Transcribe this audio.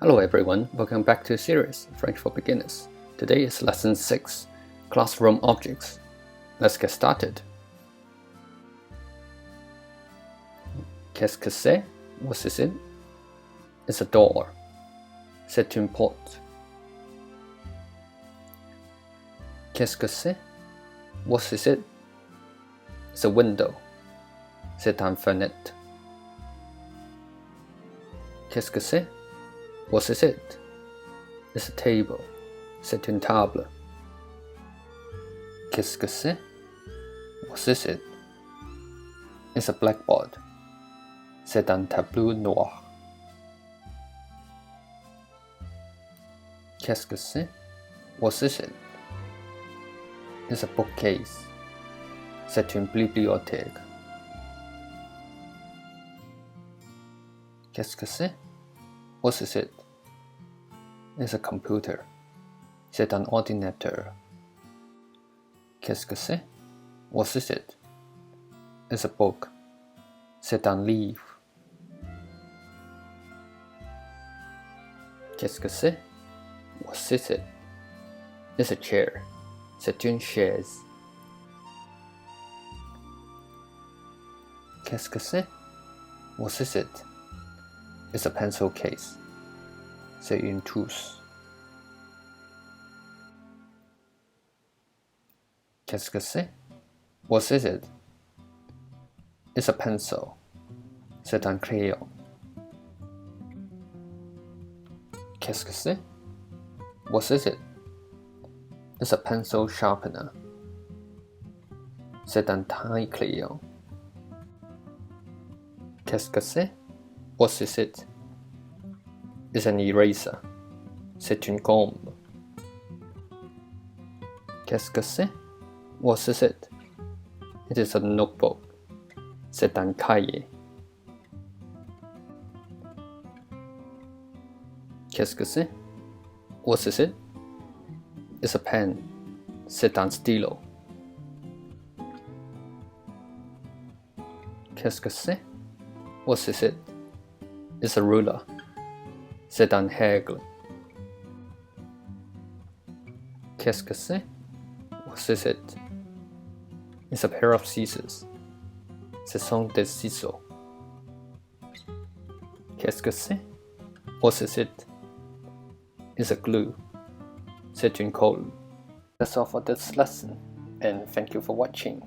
Hello everyone, welcome back to series French for Beginners. Today is lesson 6, Classroom Objects. Let's get started. Qu'est-ce que c'est? What is it? It's a door. C'est une porte. Qu'est-ce que c'est? What is it? It's a window. C'est une fenêtre. Qu'est-ce que c'est? What is it? It's a table. C'est une table. Qu'est-ce que c'est? What is it? It's a blackboard. C'est un tableau noir. Qu'est-ce que c'est? What is it? It's a bookcase. C'est une bibliothèque. Qu'est-ce que c'est? What is it? It's a computer. C'est un ordinateur. Qu'est-ce que c'est? What is it? It's a book. C'est un livre. Qu'est-ce que c'est? What is it? It's a chair. C'est une chaise. Qu'est-ce que c'est? What is it? It's a pencil case. C'est une trousse. Qu'est-ce que c'est? What is it? It's a pencil. C'est un crayon. Qu'est-ce que c'est? What is it? It's a pencil sharpener. C'est un taille crayon. Qu'est-ce que c'est? What is it? It's an eraser. C'est une gomme. Qu'est-ce que c'est? What is it? It is a notebook. C'est un cahier. Qu'est-ce que c'est? What is it? It's a pen. C'est un stylo. Qu'est-ce que c'est? What is it? It's a ruler. C'est un règle. Qu'est-ce que c'est? What is it? It's a pair of scissors. Ce sont des ciseaux. Qu'est-ce que c'est? What is it? It's a glue. C'est une colle. That's all for this lesson, and thank you for watching.